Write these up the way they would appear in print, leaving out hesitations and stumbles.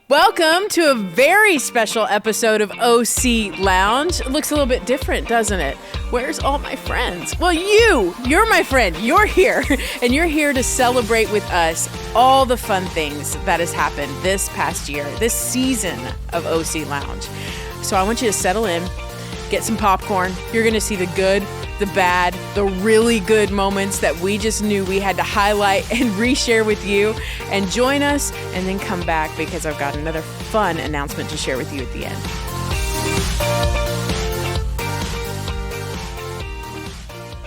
Welcome to a very special episode of OC Lounge. It looks a little bit different, doesn't it? Where's all my friends? Well, you're my friend. You're here, and you're here to celebrate with us all the fun things that has happened this past year, this season of OC Lounge. So I want you to settle in, get some popcorn. You're going to see the good, the bad, the really good moments that we just knew we had to highlight and reshare with you. And join us and then come back because I've got another fun announcement to share with you at the end.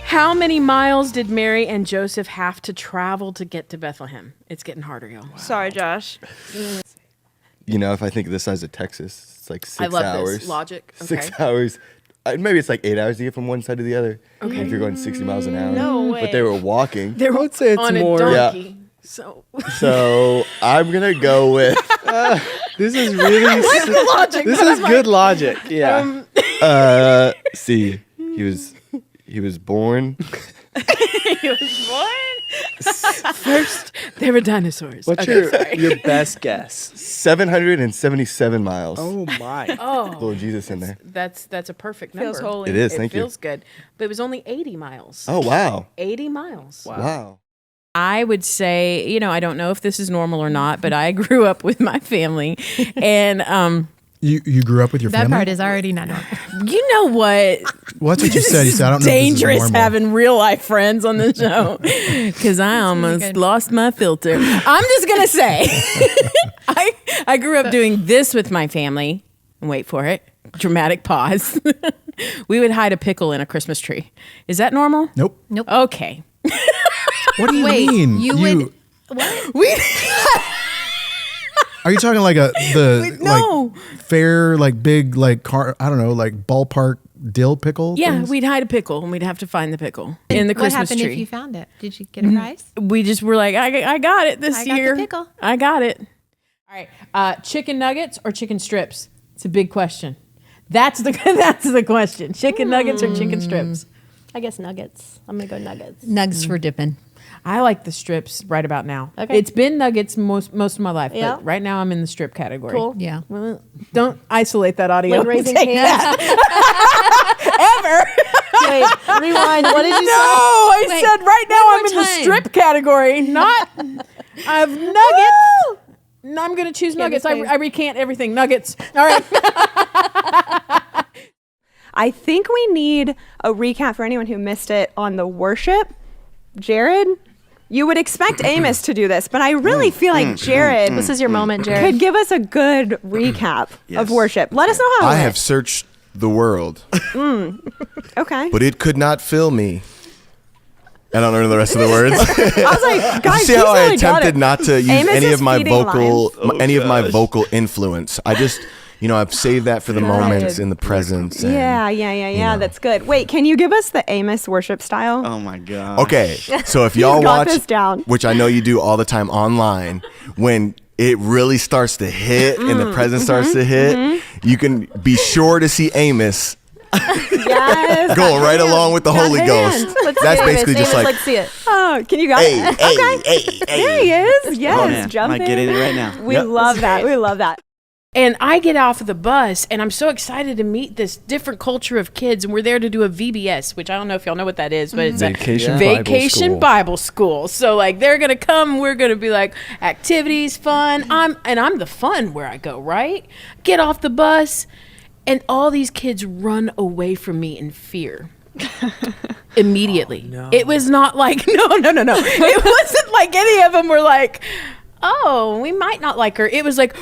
How many miles did Mary and Joseph have to travel to get to Bethlehem? It's getting harder, y'all. Wow. Sorry, Josh. You know, if I think of the size of Texas, it's like 6 hours. I love this logic. Okay. 6 hours. Maybe it's like 8 hours to get from one side to the other. Okay. If you're going 60 miles an hour. No way. But they were walking. They were say it's on more. a donkey. Yeah. So I'm going to go with... This is really... logic. This is good logic. Yeah. See, he was born... He was born. First, there were dinosaurs. What's your best guess? 777 miles. Oh my. Oh, Little Jesus in there. that's a perfect number. Feels holy. It is, It thank you. feels good. But it was only 80 miles. Oh, wow. 80 miles. Wow. I would say, I don't know if this is normal or not, but I grew up with my family. And You grew up with your That family? part is already not normal. you know what? Well, that's what you said. You said, I don't know Dangerous if this is normal. having real life friends on the show because I almost good. lost my filter. I'm just going to say, I grew up doing this with my family. And wait for it. Dramatic pause. We would hide a pickle in a Christmas tree. Is that normal? Nope. Nope. Okay. What do you Wait, mean? you would... What? We Are you talking like no. like fair, like big, like car, I don't know, like ballpark dill pickle? Yeah, things? we'd hide a pickle and we'd have to find the pickle in the What Christmas happened tree. if you found it? Did you get a prize? We just were like, I got it this I got the year. pickle. I got it. All right. Chicken nuggets or chicken strips? It's a big question. That's the question. Chicken nuggets or chicken strips? I guess nuggets. I'm going to go nuggets. Nugs for dipping. I like the strips right about now. Okay. It's been nuggets most of my life, Yeah. but right now I'm in the strip category. Cool. Yeah. Well, don't isolate that audio. Like raising Take hands. that. Ever. Wait, rewind. What did you No, say? I Wait, said right now one I'm more in the time. strip category, not I have nuggets. No, I'm going to choose nuggets. this I recant everything. Nuggets. All right. I think we need a recap for anyone who missed it on the worship. Jared, you would expect Amos to do this, but I really feel like Jared This is your moment, Jared. could give us a good recap of worship. Let us know how it I went. have searched the world, Okay. but it could not fill me. I don't know the rest of the words. I was like, guys, See how he's I really got attempted it. not to use Amos any is of my feeding vocal, lines. any of my vocal influence. I just, I've saved that for the moments in the presence. and, Yeah. know. That's good. Wait, can you give us the Amos worship style? Oh my God. Okay, so if y'all got watch, this down. which I know you do all the time online, when it really starts to hit and the presence starts to hit, you can be sure to see Amos Yes. going right along with the That Holy hand. Ghost. Let's That's see basically just like, Let's see it. Oh, can you guys? hey, Okay. There he is. Yes, Oh, man. jump I'm in. getting it right now. We Yep. love that. We love that. And I get off of the bus, and I'm so excited to meet this different culture of kids. And we're there to do a VBS, which I don't know if y'all know what that is, but it's Vacation a vacation Bible school. So like they're gonna come, we're gonna be like activities, fun. I'm the fun where I go, right? Get off the bus, and all these kids run away from me in fear. Immediately. no. It was not like no. It wasn't like any of them were like, oh, we might not like her. It was like,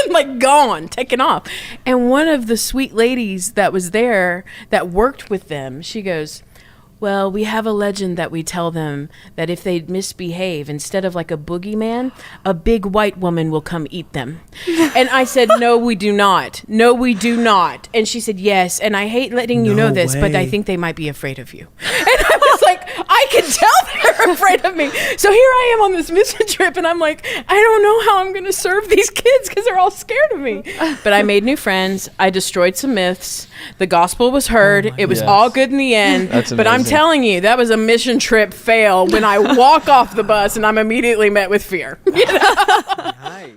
and like gone, taken off. And one of the sweet ladies that was there that worked with them, she goes, well, we have a legend that we tell them that if they misbehave, instead of like a boogeyman, a big white woman will come eat them. And I said, no, we do not. No, we do not. And she said, yes. And I hate letting you know this, but I think they might be afraid of you. And I was like, I can tell they're afraid of me. So here I am on this mission trip, and I'm like, I don't know how I'm going to serve these kids because they're all scared of me. But I made new friends. I destroyed some myths. The gospel was heard. It was all good in the end. That's but I'm amazing. telling you, that was a mission trip fail when I walk off the bus and I'm immediately met with fear. Nice.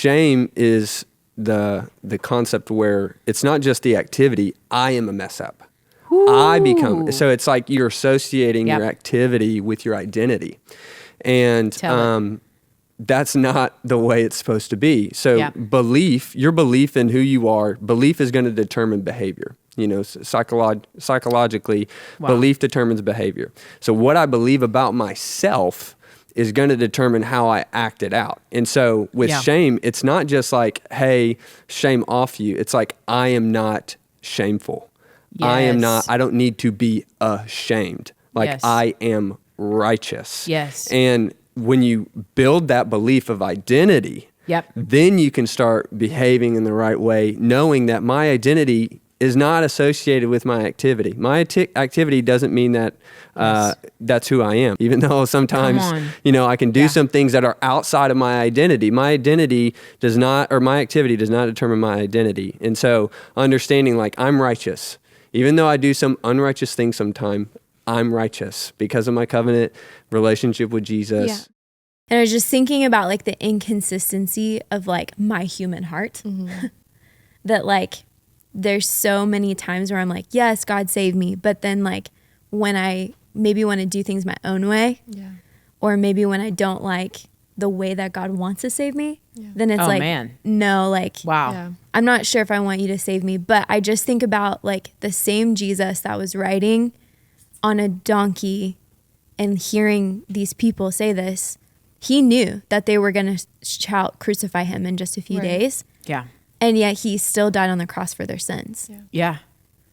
shame is the concept where it's not just the activity. I am a mess up. I become, so it's like you're associating your activity with your identity. And that's not the way it's supposed to be. So your belief in who you are, belief is going to determine behavior. You know, psychologically, belief determines behavior. So what I believe about myself is going to determine how I act it out. And so with shame, it's not just like, hey, shame off you. It's like, I am not shameful. Yes. I don't need to be ashamed. Like I am righteous. Yes. And when you build that belief of identity, then you can start behaving in the right way, knowing that my identity is not associated with my activity. My activity doesn't mean that that's who I am, even though sometimes, you know, I can do some things that are outside of my identity. My identity does not, or my activity does not determine my identity. And so understanding like I'm righteous, even though I do some unrighteous things sometime, I'm righteous because of my covenant relationship with Jesus. Yeah. And I was just thinking about like the inconsistency of like my human heart. That like there's so many times where I'm like, yes, God saved me. But then like when I maybe want to do things my own way, or maybe when I don't like the way that God wants to save me, then it's no, like, I'm not sure if I want you to save me. But I just think about like the same Jesus that was riding on a donkey and hearing these people say this, he knew that they were going to shout, crucify him in just a few days. Yeah. And yet he still died on the cross for their sins. Yeah.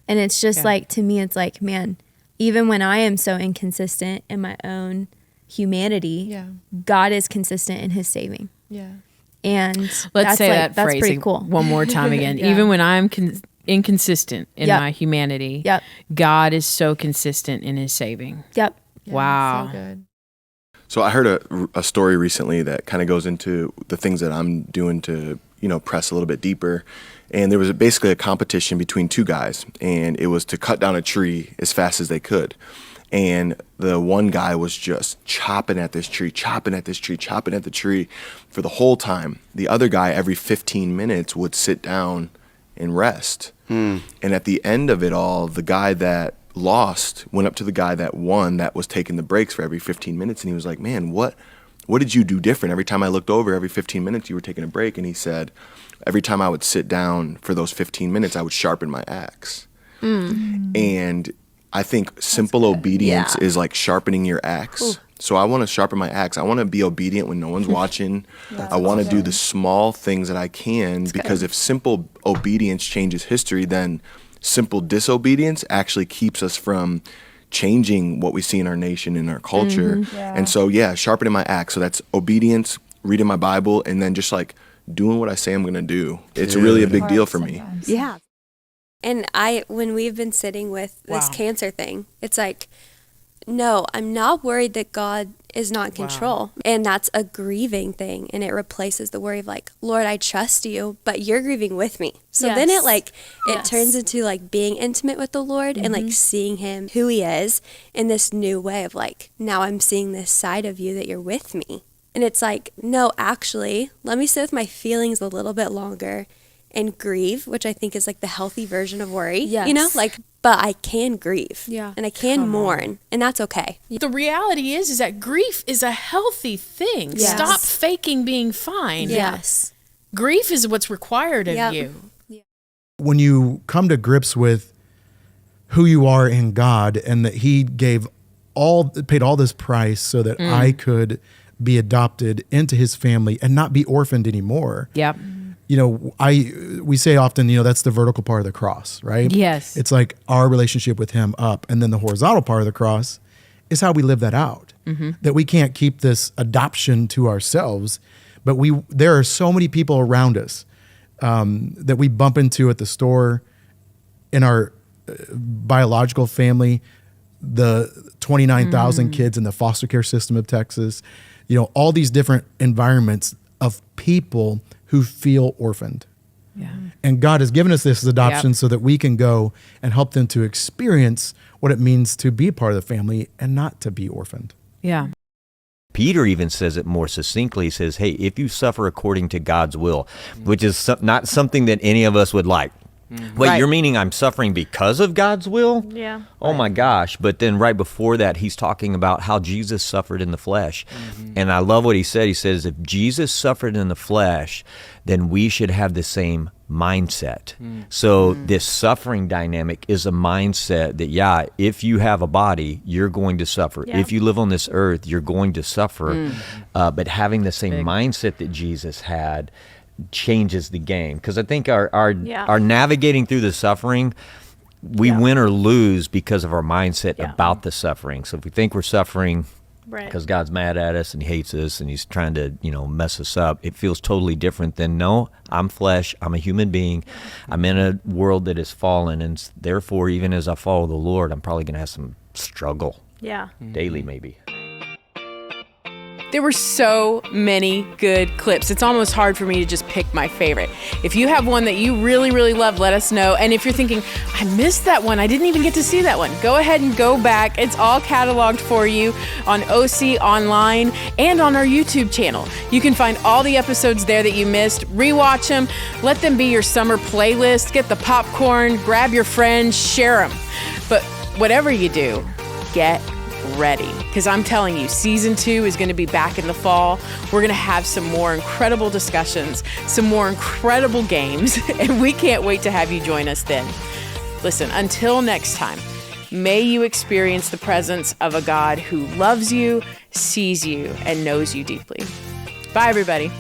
And it's just like, to me, it's like, man, even when I am so inconsistent in my own humanity, God is consistent in his saving. Yeah. And let's say like, that phrase pretty cool. one more time again. Even when I'm inconsistent in my humanity, God is so consistent in his saving. Wow. So good. So I heard a story recently that kind of goes into the things that I'm doing to, you know, press a little bit deeper. And there was basically a competition between two guys, and it was to cut down a tree as fast as they could. And the one guy was just chopping at this tree for the whole time. The other guy, every 15 minutes, would sit down and rest. And at the end of it all, the guy that lost went up to the guy that won, that was taking the breaks for every 15 minutes. And he was like, man, what did you do different? Every time I looked over, every 15 minutes, you were taking a break. And he said, every time I would sit down for those 15 minutes, I would sharpen my axe. And I think simple obedience is like sharpening your axe. So I want to sharpen my axe. I want to be obedient when no one's watching. I want to do the small things that I can, because if simple obedience changes history, then simple disobedience actually keeps us from changing what we see in our nation and our culture. And so, sharpening my axe. So that's obedience, reading my Bible, and then just like doing what I say I'm going to do. It's really a big deal for me. Yeah. And when we've been sitting with this cancer thing, it's like, no, I'm not worried that God is not in control. And that's a grieving thing. And it replaces the worry of like, Lord, I trust you, but you're grieving with me. So then it turns into like being intimate with the Lord and like seeing him, who he is, in this new way of like, now I'm seeing this side of you that you're with me. And it's like, no, actually, let me sit with my feelings a little bit longer and grieve, which I think is like the healthy version of worry, you know, like, but I can grieve and I can mourn, and that's okay. The reality is that grief is a healthy thing. Stop faking being fine. Grief is what's required of you. When you come to grips with who you are in God, and that he paid all this price so that I could be adopted into his family and not be orphaned anymore. You know, we say often, you know, that's the vertical part of the cross, right? Yes. It's like our relationship with him up. And then the horizontal part of the cross is how we live that out. That we can't keep this adoption to ourselves, but there are so many people around us that we bump into at the store, in our biological family, the 29,000 kids in the foster care system of Texas, you know, all these different environments of people who feel orphaned. And God has given us this adoption so that we can go and help them to experience what it means to be part of the family and not to be orphaned. Peter even says it more succinctly. He says, hey, if you suffer according to God's will, which is not something that any of us would like. Wait, Right. you're meaning I'm suffering because of God's will? Yeah. Oh my gosh. But then right before that, he's talking about how Jesus suffered in the flesh. And I love what he said. He says, if Jesus suffered in the flesh, then we should have the same mindset. So this suffering dynamic is a mindset that, yeah, if you have a body, you're going to suffer. Yeah. If you live on this earth, you're going to suffer. But having the same mindset that Jesus had changes the game, because I think our navigating through the suffering, we win or lose because of our mindset about the suffering. So if we think we're suffering because God's mad at us and he hates us and he's trying to mess us up, it feels totally different than, no, I'm flesh, I'm a human being, I'm in a world that is fallen, and therefore even as I follow the Lord, I'm probably going to have some struggle daily maybe. There were so many good clips. It's almost hard for me to just pick my favorite. If you have one that you really, really love, let us know. And if you're thinking, I missed that one, I didn't even get to see that one, go ahead and go back. It's all cataloged for you on OC Online and on our YouTube channel. You can find all the episodes there that you missed. Rewatch them. Let them be your summer playlist. Get the popcorn, grab your friends, share them. But whatever you do, get ready, because I'm telling you, season 2 is going to be back in the fall. We're going to have some more incredible discussions, some more incredible games, and we can't wait to have you join us then. Listen, until next time, may you experience the presence of a God who loves you, sees you, and knows you deeply. Bye, everybody.